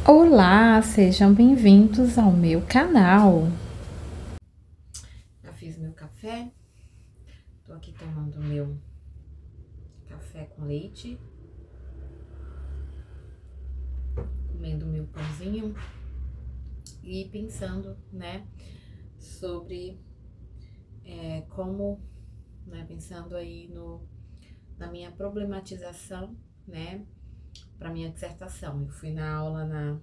Olá, sejam bem-vindos ao meu canal. Já fiz meu café, tô aqui tomando meu café com leite, comendo meu pãozinho e pensando, sobre como, pensando aí na minha problematização, para minha dissertação. Eu fui na aula na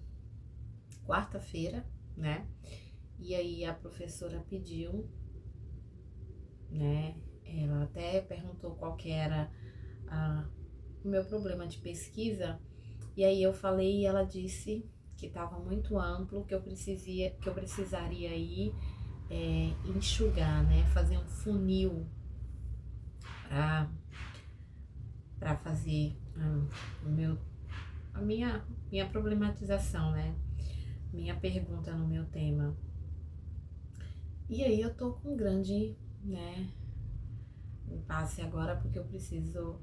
quarta-feira, e aí a professora pediu, ela até perguntou qual que era o meu problema de pesquisa. E aí eu falei e ela disse que estava muito amplo, que eu precisaria aí enxugar, fazer um funil para fazer o meu, a minha problematização, minha pergunta no meu tema. E aí eu tô com um grande, impasse agora, porque eu preciso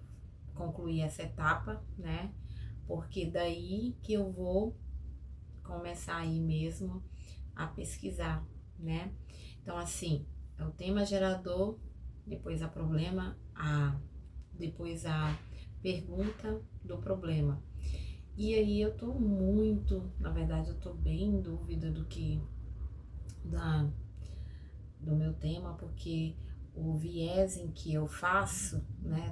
concluir essa etapa, porque daí que eu vou começar aí mesmo a pesquisar, Então, assim, é o tema gerador, depois depois a pergunta do problema. E aí eu tô na verdade eu tô bem em dúvida da, do meu tema, porque o viés em que eu faço,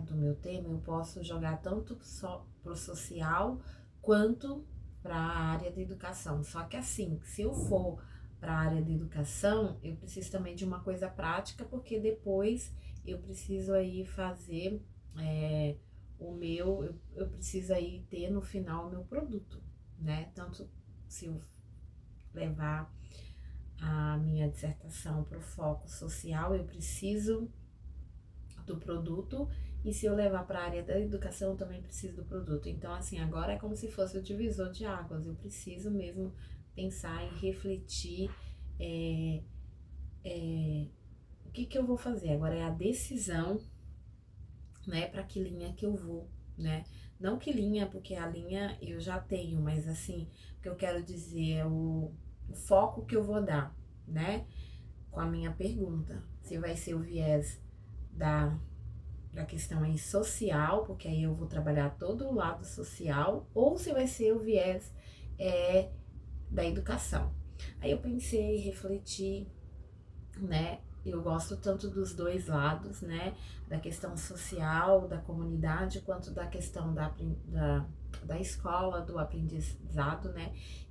do meu tema, eu posso jogar tanto só pro social quanto para a área da educação. Só que assim, se eu for para a área da educação, eu preciso também de uma coisa prática, porque depois eu preciso aí fazer eu preciso aí ter no final o meu produto, Tanto se eu levar a minha dissertação para o foco social, eu preciso do produto, e se eu levar para a área da educação, eu também preciso do produto. Então, assim, agora é como se fosse o divisor de águas, eu preciso mesmo pensar e refletir o que eu vou fazer. Agora é a decisão, para que linha que eu vou, Não que linha, porque a linha eu já tenho, mas assim, o que eu quero dizer é o foco que eu vou dar, Com a minha pergunta. Se vai ser o viés da questão aí social, porque aí eu vou trabalhar todo o lado social, ou se vai ser o viés da educação. Aí eu pensei, refleti, Eu gosto tanto dos dois lados, Da questão social, da comunidade, quanto da questão da escola, do aprendizado,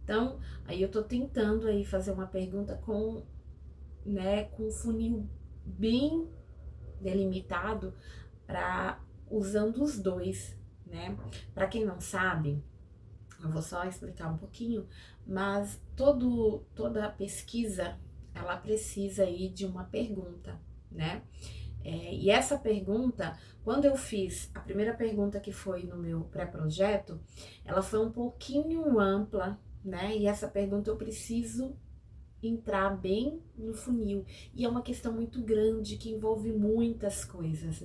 Então, aí eu tô tentando aí fazer uma pergunta com um funil bem delimitado, para usando os dois, Para quem não sabe, eu vou só explicar um pouquinho, mas toda pesquisa, ela precisa aí de uma pergunta, e essa pergunta, quando eu fiz a primeira pergunta, que foi no meu pré-projeto, ela foi um pouquinho ampla, E essa pergunta eu preciso entrar bem no funil. E é uma questão muito grande que envolve muitas coisas,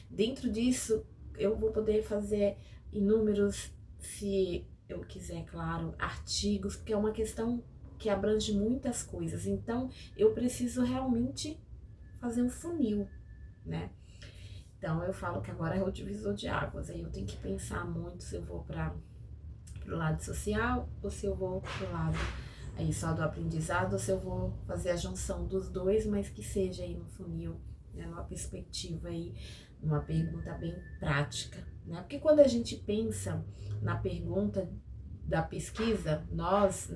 Dentro disso, eu vou poder fazer inúmeros, se eu quiser, claro, artigos, porque é uma questão que abrange muitas coisas. Então, eu preciso realmente fazer um funil, Então, eu falo que agora é o divisor de águas. Aí eu tenho que pensar muito se eu vou para o lado social ou se eu vou para o lado aí só do aprendizado, ou se eu vou fazer a junção dos dois, mas que seja aí no funil, numa perspectiva aí, numa pergunta bem prática, Porque quando a gente pensa na pergunta da pesquisa, nós,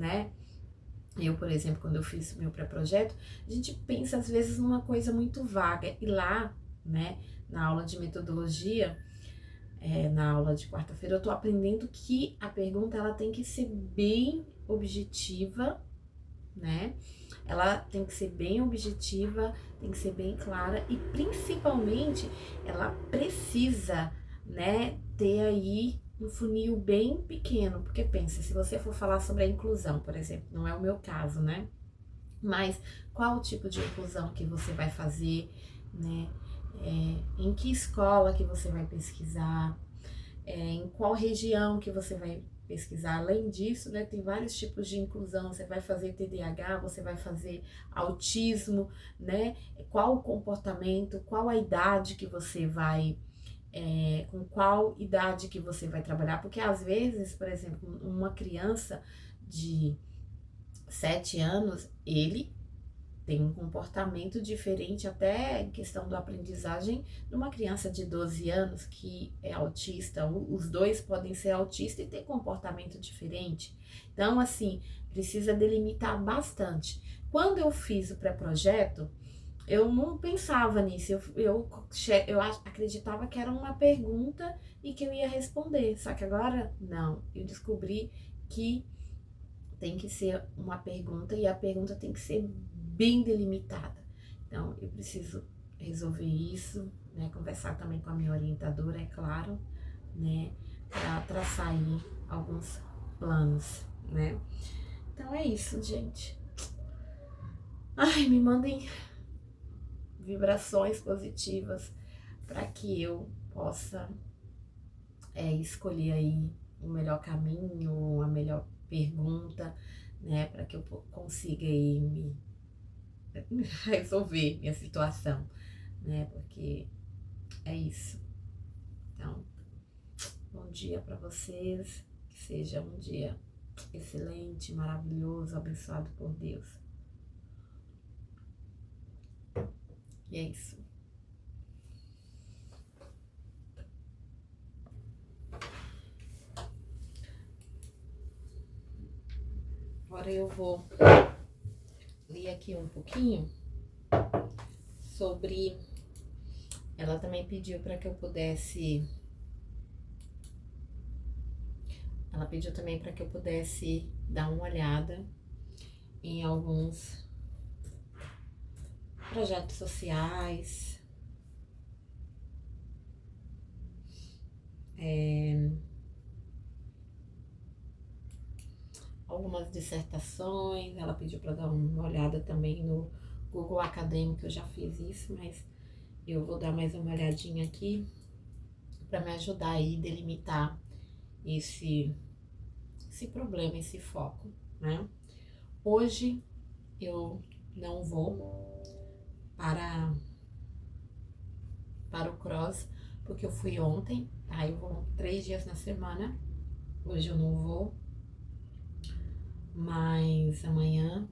eu, por exemplo, quando eu fiz meu pré-projeto, a gente pensa às vezes numa coisa muito vaga, e lá, na aula de metodologia, na aula de quarta-feira, eu tô aprendendo que a pergunta, ela tem que ser bem objetiva, Ela tem que ser bem objetiva, tem que ser bem clara, e principalmente ela precisa, ter aí um funil bem pequeno, porque pensa, se você for falar sobre a inclusão, por exemplo, não é o meu caso, Mas qual o tipo de inclusão que você vai fazer, em que escola que você vai pesquisar, em qual região que você vai pesquisar. Além disso, né, tem vários tipos de inclusão. Você vai fazer TDAH, você vai fazer autismo, né? Qual o comportamento, qual a idade que você vai, com qual idade que você vai trabalhar. Porque às vezes, por exemplo, uma criança de 7 anos, ele tem um comportamento diferente, até em questão da aprendizagem, de uma criança de 12 anos que é autista. Os dois podem ser autistas e ter comportamento diferente. Então, assim, precisa delimitar bastante. Quando eu fiz o pré-projeto, eu não pensava nisso, eu acreditava que era uma pergunta e que eu ia responder. Só que agora, não, eu descobri que tem que ser uma pergunta e a pergunta tem que ser bem delimitada. Então, eu preciso resolver isso, né? Conversar também com a minha orientadora, é claro, né? Para traçar aí alguns planos, né? Então, é isso, gente. Ai, me mandem vibrações positivas para que eu possa escolher aí o melhor caminho, a melhor pergunta, né? Para que eu consiga aí me resolver minha situação, né? Porque é isso. Então, bom dia para vocês, que seja um dia excelente, maravilhoso, abençoado por Deus. E é isso. Agora eu vou ler aqui um pouquinho sobre... Ela também pediu para que eu pudesse... Ela pediu também para que eu pudesse dar uma olhada em alguns projetos sociais, algumas dissertações. Ela pediu para dar uma olhada também no Google Acadêmico. Eu já fiz isso, mas eu vou dar mais uma olhadinha aqui para me ajudar aí a delimitar esse problema, esse foco, né? Hoje eu não vou para o cross, porque eu fui ontem, tá? Eu vou 3 dias na semana. Hoje eu não vou, mas amanhã,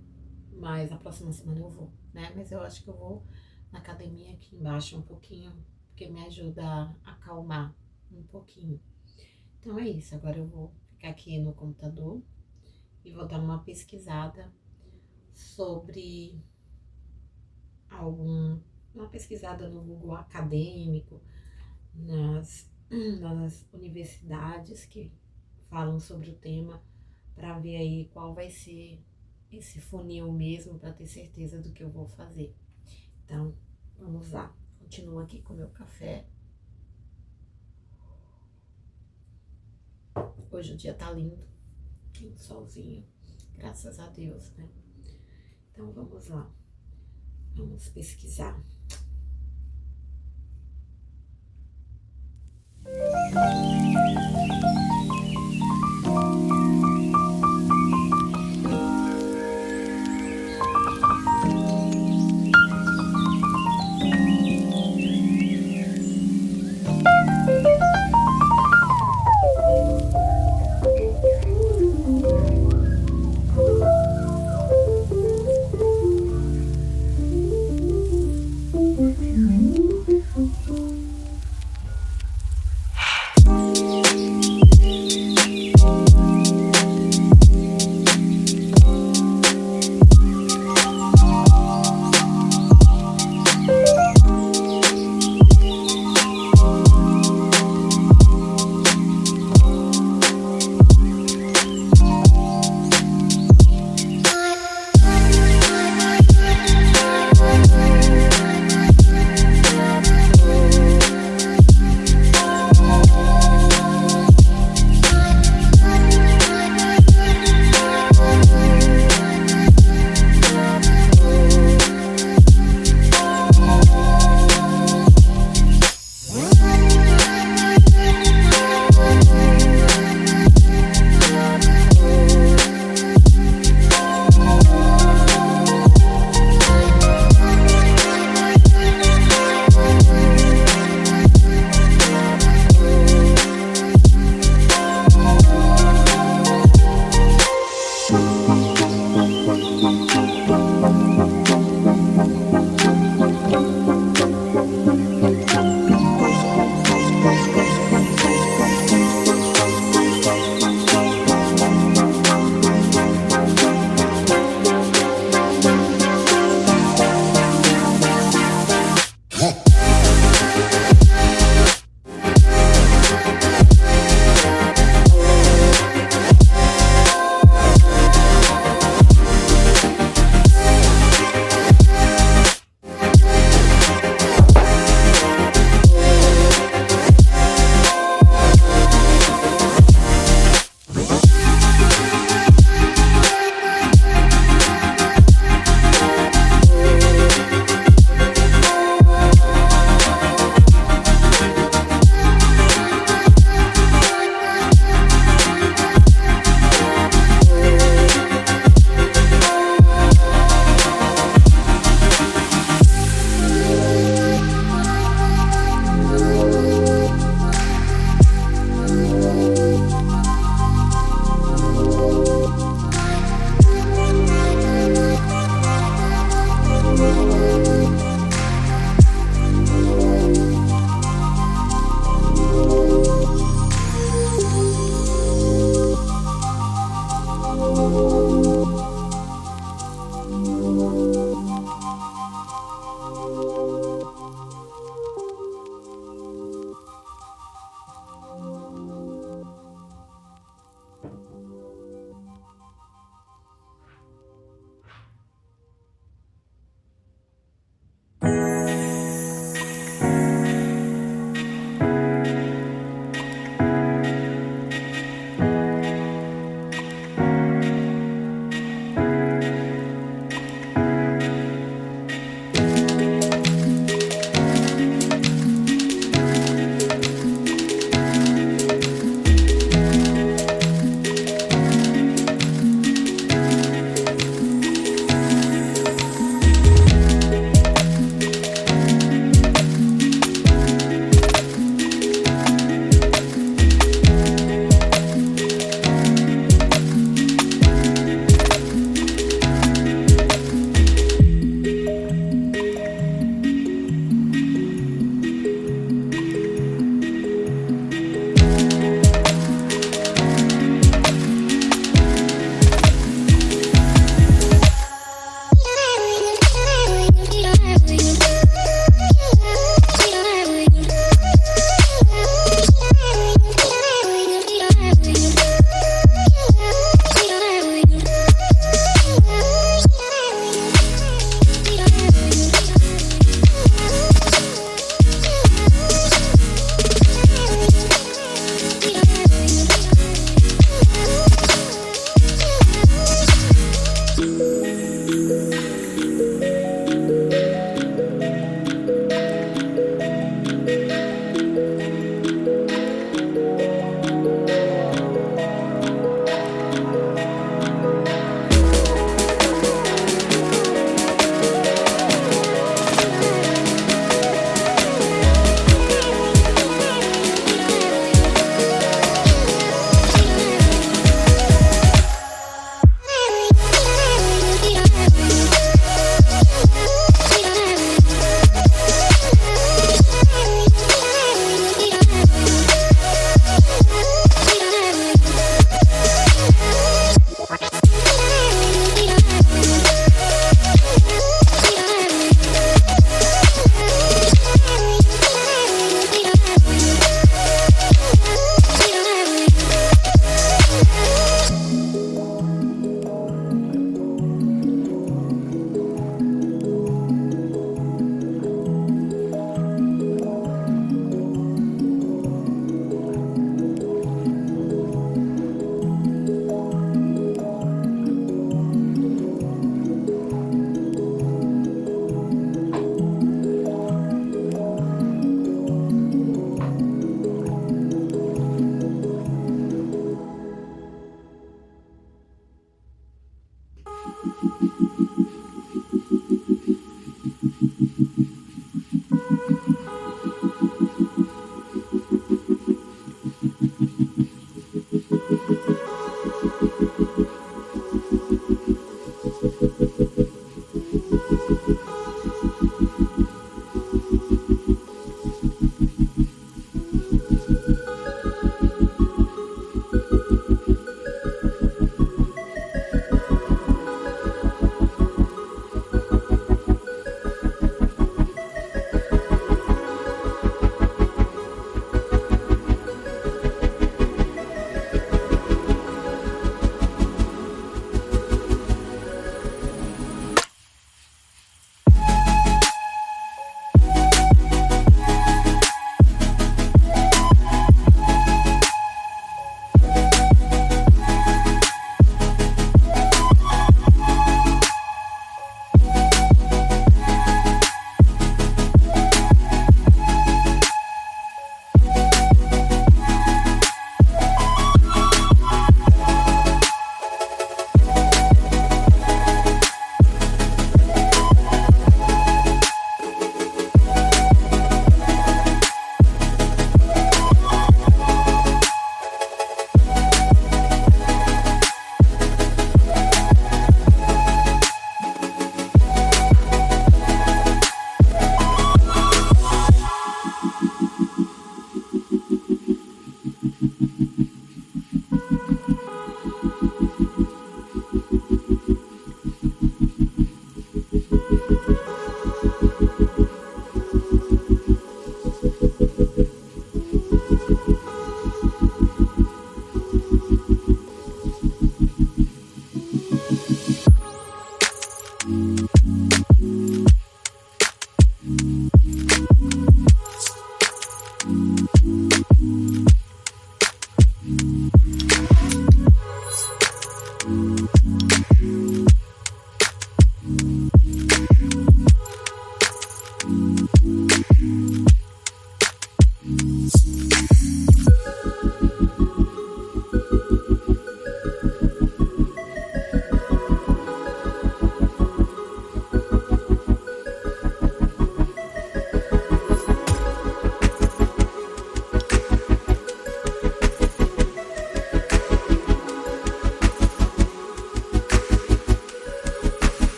mas a próxima semana eu vou, né? Mas eu acho que eu vou na academia aqui embaixo um pouquinho, porque me ajuda a acalmar um pouquinho. Então é isso, agora eu vou ficar aqui no computador e vou dar uma pesquisada sobre uma pesquisada no Google Acadêmico, nas universidades que falam sobre o tema, para ver aí qual vai ser esse funil mesmo, para ter certeza do que eu vou fazer. Então, vamos lá. Continuo aqui com o meu café. Hoje o dia tá lindo, tem um solzinho, graças a Deus, né? Então, vamos lá. Vamos pesquisar.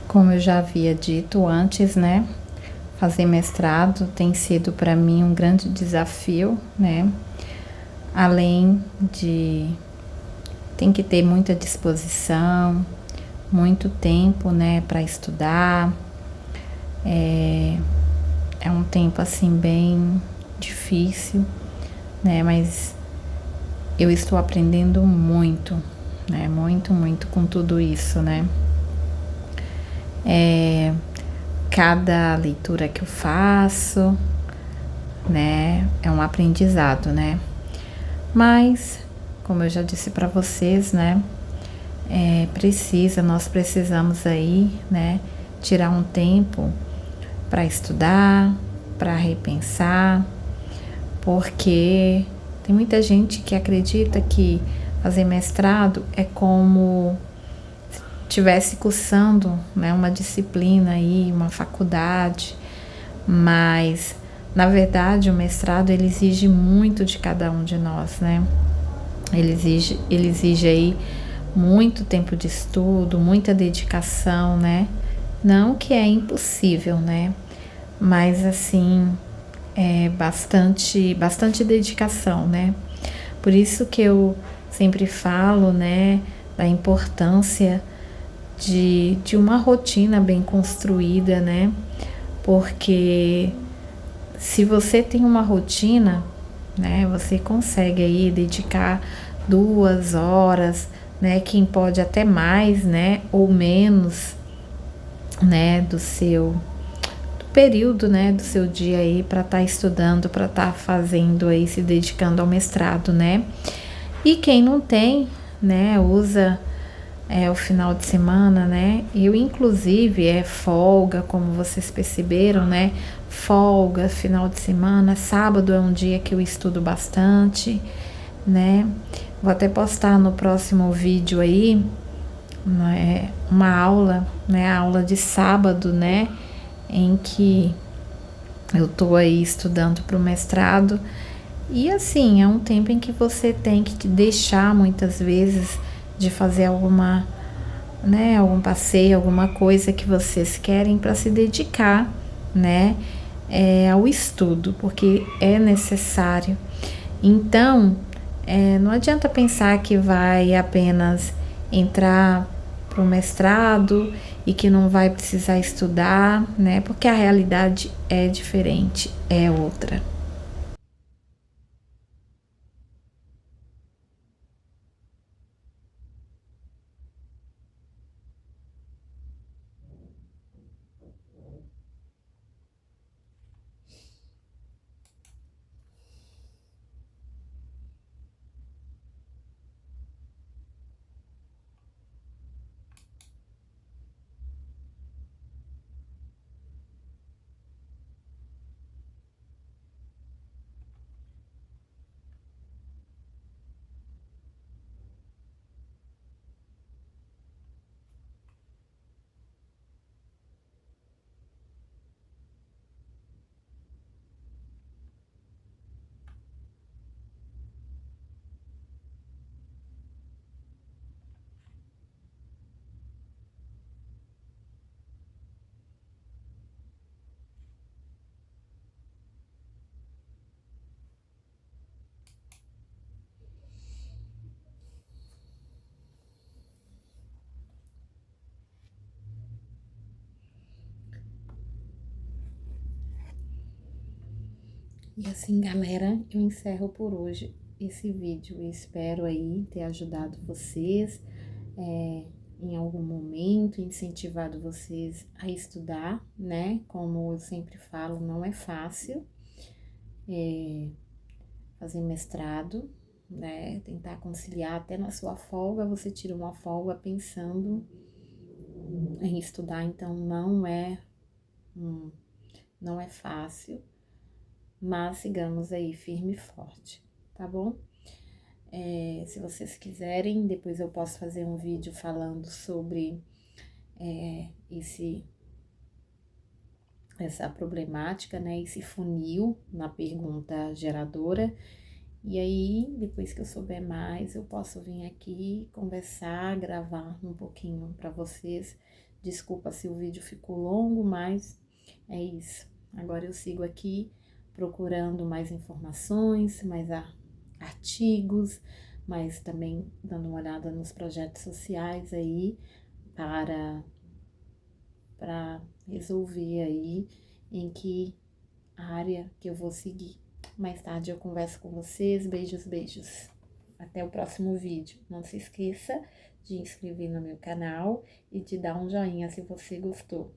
Como eu já havia dito antes, né? Fazer mestrado tem sido para mim um grande desafio, né? Além de tem que ter muita disposição, muito tempo, né, para estudar. É um tempo assim bem difícil, né? Mas eu estou aprendendo muito, né? Muito com tudo isso, né? Cada leitura que eu faço, né, é um aprendizado, né? Mas, como eu já disse para vocês, né, nós precisamos aí, né, tirar um tempo para estudar, para repensar, porque tem muita gente que acredita que fazer mestrado é como estivesse cursando, né, uma disciplina aí, uma faculdade, mas na verdade o mestrado ele exige muito de cada um de nós, né? Ele exige aí muito tempo de estudo, muita dedicação, né? Não que é impossível, né? Mas assim, é bastante dedicação, né? Por isso que eu sempre falo, né, da importância de uma rotina bem construída, né? Porque se você tem uma rotina, né, você consegue aí dedicar 2 horas, né? Quem pode até mais, né? Ou menos, né? Do período, né? Do seu dia aí para estar estudando, para estar fazendo aí, se dedicando ao mestrado, né? E quem não tem, né? Usa o final de semana, né? Eu, inclusive, folga, como vocês perceberam, né? Folga, final de semana, sábado é um dia que eu estudo bastante, né? Vou até postar no próximo vídeo aí, né, uma aula, né? A aula de sábado, né? Em que eu tô aí estudando para o mestrado. E assim, é um tempo em que você tem que deixar muitas vezes de fazer alguma, né, algum passeio, alguma coisa que vocês querem para se dedicar, né, ao estudo, porque é necessário. Então, não adianta pensar que vai apenas entrar para o mestrado e que não vai precisar estudar, né, porque a realidade é diferente, é outra. E assim, galera, eu encerro por hoje esse vídeo. Eu espero aí ter ajudado vocês em algum momento, incentivado vocês a estudar, né? Como eu sempre falo, não é fácil fazer mestrado, né? Tentar conciliar até na sua folga, você tira uma folga pensando em estudar, então não é fácil, mas sigamos aí firme e forte, tá bom? Se vocês quiserem, depois eu posso fazer um vídeo falando sobre essa problemática, né? Esse funil na pergunta geradora. E aí, depois que eu souber mais, eu posso vir aqui conversar, gravar um pouquinho para vocês. Desculpa se o vídeo ficou longo, mas é isso. Agora eu sigo aqui procurando mais informações, mais artigos, mas também dando uma olhada nos projetos sociais aí para resolver aí em que área que eu vou seguir. Mais tarde eu converso com vocês. Beijos, beijos. Até o próximo vídeo. Não se esqueça de inscrever no meu canal e de dar um joinha se você gostou.